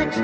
Hola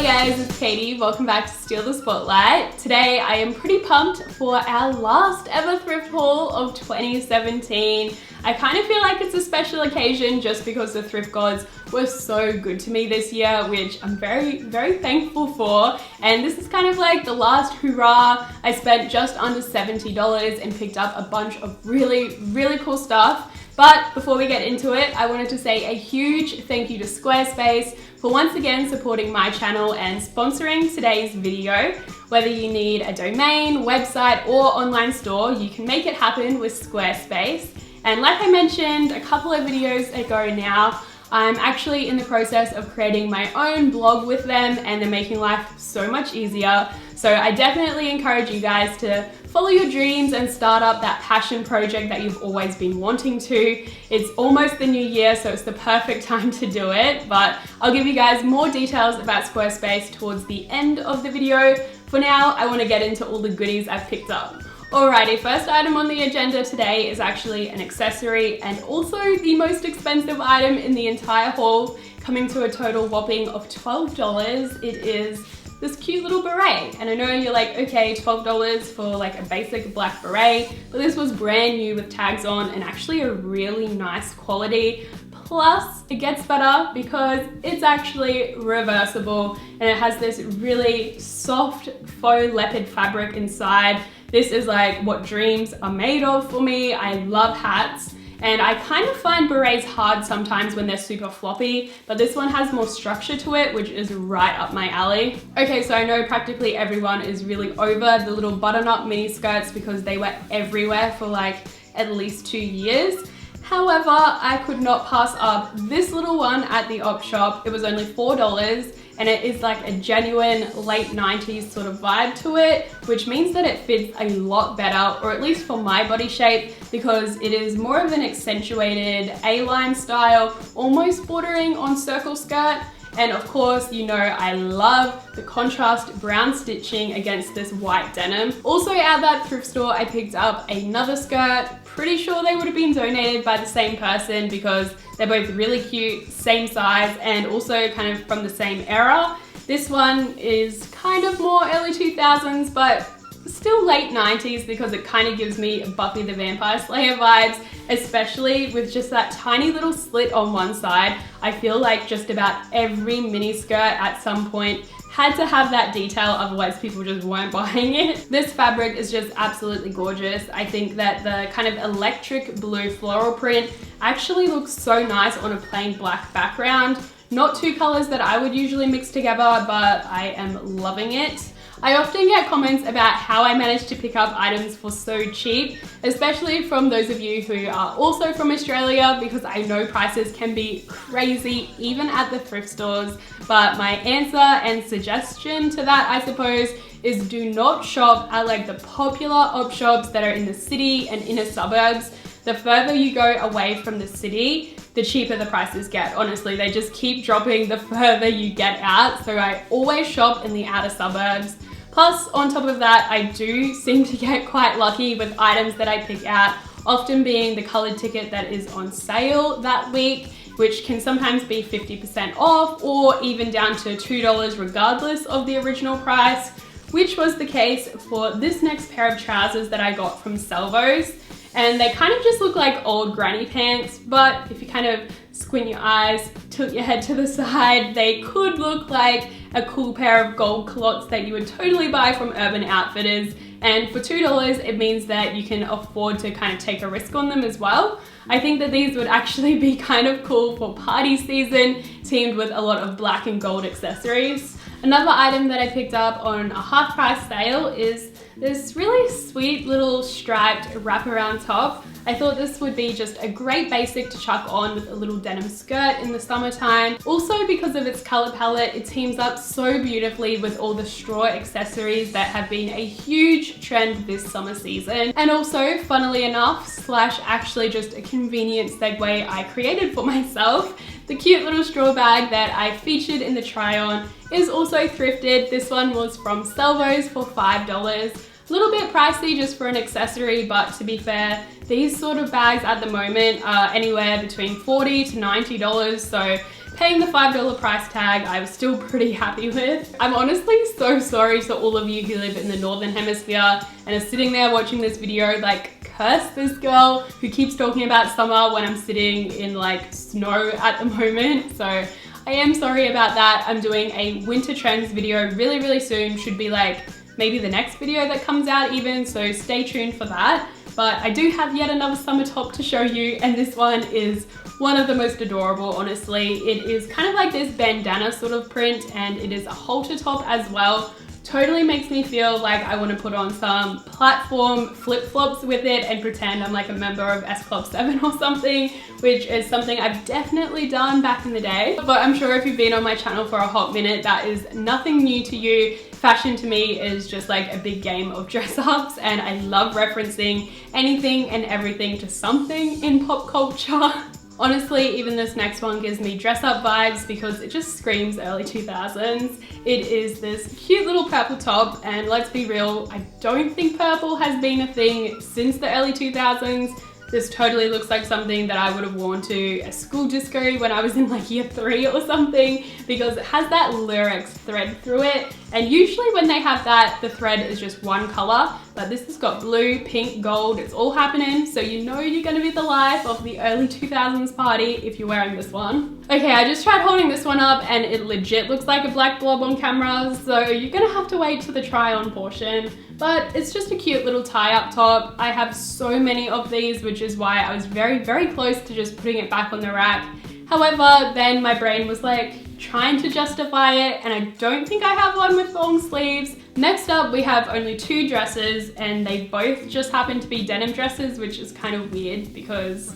guys, it's Katie. Welcome back to Steal the Spotlight. Today I am pretty pumped for our last ever thrift haul of 2017. I kind of feel like it's a special occasion just because the thrift gods were so good to me this year, which I'm very, very thankful for. And this is kind of like the last hurrah. I spent just under $70 and picked up a bunch of really, really cool stuff. But before we get into it, I wanted to say a huge thank you to Squarespace for once again supporting my channel and sponsoring today's video. Whether you need a domain, website, or online store, you can make it happen with Squarespace. And like I mentioned a couple of videos ago now, I'm actually in the process of creating my own blog with them, and they're making life so much easier. So I definitely encourage you guys to follow your dreams and start up that passion project that you've always been wanting to. It's almost the new year, so it's the perfect time to do it. But I'll give you guys more details about Squarespace towards the end of the video. For now, I want to get into all the goodies I've picked up. Alrighty, first item on the agenda today is actually an accessory and also the most expensive item in the entire haul, coming to a total whopping of $12. It is this cute little beret. And I know you're like, okay, $12 for like a basic black beret, but this was brand new with tags on and actually a really nice quality. Plus, it gets better because it's actually reversible and it has this really soft faux leopard fabric inside. This is like what dreams are made of for me. I love hats. And I kind of find berets hard sometimes when they're super floppy, but this one has more structure to it, which is right up my alley. Okay, so I know practically everyone is really over the little button-up mini skirts because they were everywhere for like at least 2 years. However, I could not pass up this little one at the op shop. It was only $4 and it is like a genuine late 90s sort of vibe to it, which means that it fits a lot better, or at least for my body shape, because it is more of an accentuated A-line style, almost bordering on circle skirt. And of course, you know I love the contrast brown stitching against this white denim. Also at that thrift store, I picked up another skirt. Pretty sure they would have been donated by the same person because they're both really cute, same size, and also kind of from the same era. This one is kind of more early 2000s, but still late 90s because it kind of gives me Buffy the Vampire Slayer vibes, especially with just that tiny little slit on one side. I feel like just about every mini skirt at some point had to have that detail, otherwise people just weren't buying it. This fabric is just absolutely gorgeous. I think that the kind of electric blue floral print actually looks so nice on a plain black background. Not two colors that I would usually mix together, but I am loving it. I often get comments about how I managed to pick up items for so cheap, especially from those of you who are also from Australia, because I know prices can be crazy even at the thrift stores. But my answer and suggestion to that, I suppose, is do not shop at like the popular op shops that are in the city and inner suburbs. The further you go away from the city, the cheaper the prices get. Honestly, they just keep dropping the further you get out. So I always shop in the outer suburbs. Plus, on top of that, I do seem to get quite lucky with items that I pick out, often being the colored ticket that is on sale that week, which can sometimes be 50% off or even down to $2 regardless of the original price, which was the case for this next pair of trousers that I got from Salvos. And they kind of just look like old granny pants, but if you kind of squint your eyes, tilt your head to the side, they could look like a cool pair of gold culottes that you would totally buy from Urban Outfitters. And for $2, it means that you can afford to kind of take a risk on them as well. I think that these would actually be kind of cool for party season, teamed with a lot of black and gold accessories. Another item that I picked up on a half price sale is this really sweet little striped wraparound top. I thought this would be just a great basic to chuck on with a little denim skirt in the summertime. Also, because of its color palette, it teams up so beautifully with all the straw accessories that have been a huge trend this summer season. And also, funnily enough, slash actually just a convenient segue I created for myself, the cute little straw bag that I featured in the try on is also thrifted. This one was from Salvos for $5. A little bit pricey just for an accessory, but to be fair, these sort of bags at the moment are anywhere between $40 to $90, so paying the $5 price tag, I was still pretty happy with. I'm honestly so sorry to all of you who live in the Northern Hemisphere and are sitting there watching this video, like, curse this girl who keeps talking about summer when I'm sitting in like snow at the moment. So I am sorry about that. I'm doing a winter trends video really soon. Should be like maybe the next video that comes out even, so stay tuned for that. But I do have yet another summer top to show you, and this one is one of the most adorable, honestly. It is kind of like this bandana sort of print, and it is a halter top as well. Totally makes me feel like I want to put on some platform flip-flops with it and pretend I'm like a member of S Club 7 or something, which is something I've definitely done back in the day. But I'm sure if you've been on my channel for a hot minute, that is nothing new to you. Fashion to me is just like a big game of dress-ups, and I love referencing anything and everything to something in pop culture. Honestly, even this next one gives me dress-up vibes because it just screams early 2000s. It is this cute little purple top, and let's be real, I don't think purple has been a thing since the early 2000s. This totally looks like something that I would have worn to a school disco when I was in like year 3 or something, because it has that lyrics thread through it. And usually when they have that, the thread is just one color, but this has got blue, pink, gold, it's all happening. So you know you're gonna be the life of the early 2000s party if you're wearing this one. Okay, I just tried holding this one up and it legit looks like a black blob on camera, so you're gonna have to wait to the try on portion. But it's just a cute little tie-up top. I have so many of these, which is why I was very close to just putting it back on the rack. However, then my brain was like trying to justify it, and I don't think I have one with long sleeves. Next up, we have only 2 dresses, and they both just happen to be denim dresses, which is kind of weird because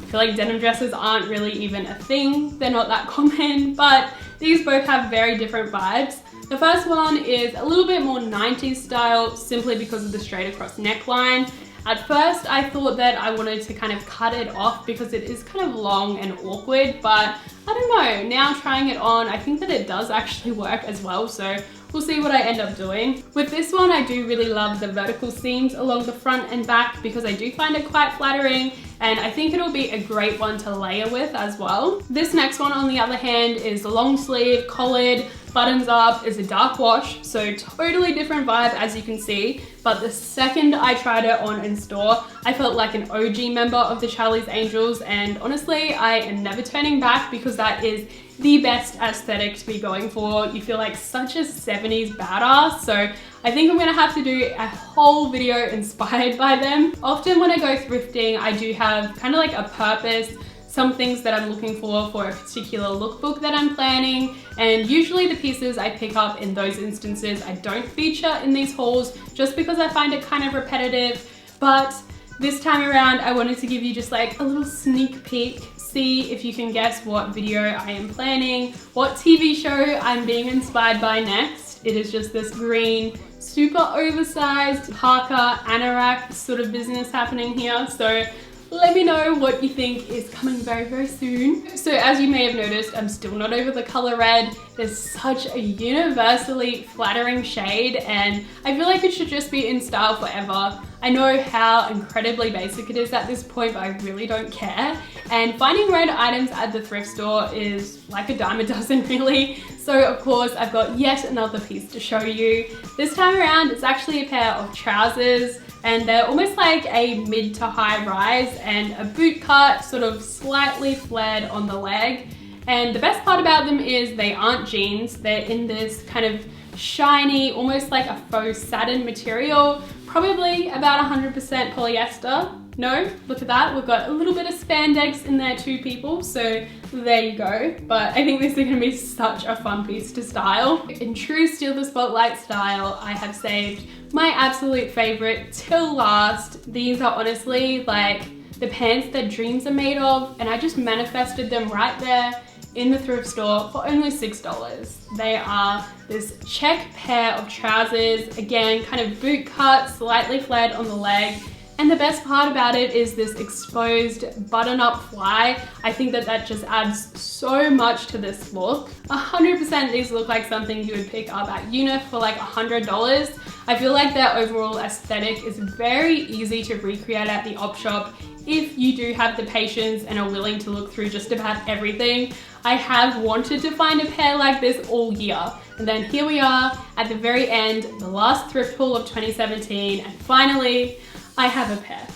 I feel like denim dresses aren't really even a thing. They're not that common, but these both have very different vibes. The first one is a little bit more 90s style, simply because of the straight across neckline. At first, I thought that I wanted to kind of cut it off because it is kind of long and awkward, but I don't know, now trying it on, I think that it does actually work as well, so we'll see what I end up doing. With this one, I do really love the vertical seams along the front and back because I do find it quite flattering, and I think it'll be a great one to layer with as well. This next one, on the other hand, is the long sleeve, collared, buttons up, is a dark wash, so totally different vibe as you can see. But the second I tried it on in store, I felt like an OG member of the Charlie's Angels, and honestly, I am never turning back because that is the best aesthetic to be going for. You feel like such a 70s badass, so I think I'm gonna have to do a whole video inspired by them. Often when I go thrifting, I do have kind of like a purpose, some things that I'm looking for a particular lookbook that I'm planning, and usually the pieces I pick up in those instances I don't feature in these hauls just because I find it kind of repetitive. But this time around, I wanted to give you just like a little sneak peek, see if you can guess what video I am planning, what TV show I'm being inspired by next. It is just this green, super oversized parka anorak sort of business happening here. So let me know what you think is coming very soon. So as you may have noticed, I'm still not over the color red. There's such a universally flattering shade, and I feel like it should just be in style forever. I know how incredibly basic it is at this point, but I really don't care. And finding red items at the thrift store is like a dime a dozen really. So of course I've got yet another piece to show you. This time around, it's actually a pair of trousers, and they're almost like a mid to high rise and a boot cut, sort of slightly flared on the leg. And the best part about them is they aren't jeans. They're in this kind of shiny, almost like a faux satin material, probably about 100% polyester. No, look at that, we've got a little bit of spandex in there too, people, so there you go. But I think this is gonna be such a fun piece to style. In true Steal the Spotlight style, I have saved my absolute favorite till last. These are honestly like the pants that dreams are made of, and I just manifested them right there in the thrift store for only $6. They are this check pair of trousers, again, kind of boot cut, slightly flared on the leg, And the best part about it is this exposed button-up fly. I think that just adds so much to this look. 100% these look like something you would pick up at UNIF for like $100. I feel like their overall aesthetic is very easy to recreate at the op shop if you do have the patience and are willing to look through just about everything. I have wanted to find a pair like this all year, and then here we are at the very end, the last thrift haul of 2017, and finally I have a pair.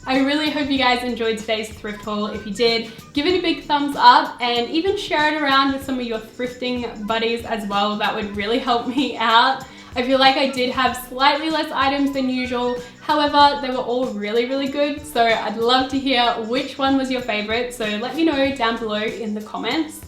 I really hope you guys enjoyed today's thrift haul. If you did, give it a big thumbs up and even share it around with some of your thrifting buddies as well. That would really help me out. I feel like I did have slightly less items than usual. However, they were all really, really good. So I'd love to hear which one was your favorite. So let me know down below in the comments.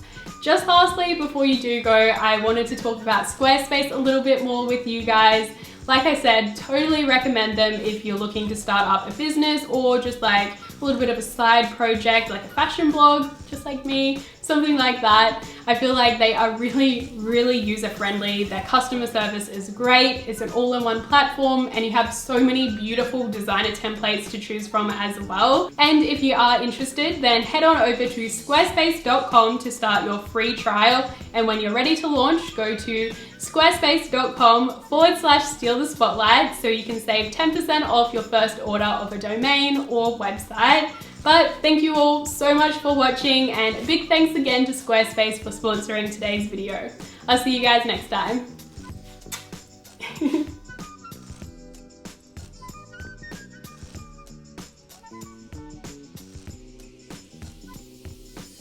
Just lastly, before you do go, I wanted to talk about Squarespace a little bit more with you guys. Like I said, totally recommend them if you're looking to start up a business or just like a little bit of a side project, like a fashion blog, just like me, something like that. I feel like they are really, really user-friendly. Their customer service is great. It's an all-in-one platform and you have so many beautiful designer templates to choose from as well. And if you are interested, then head on over to squarespace.com to start your free trial. And when you're ready to launch, go to squarespace.com/stealthespotlight so you can save 10% off your first order of a domain or website. But thank you all so much for watching, and a big thanks again to Squarespace for sponsoring today's video. I'll see you guys next time.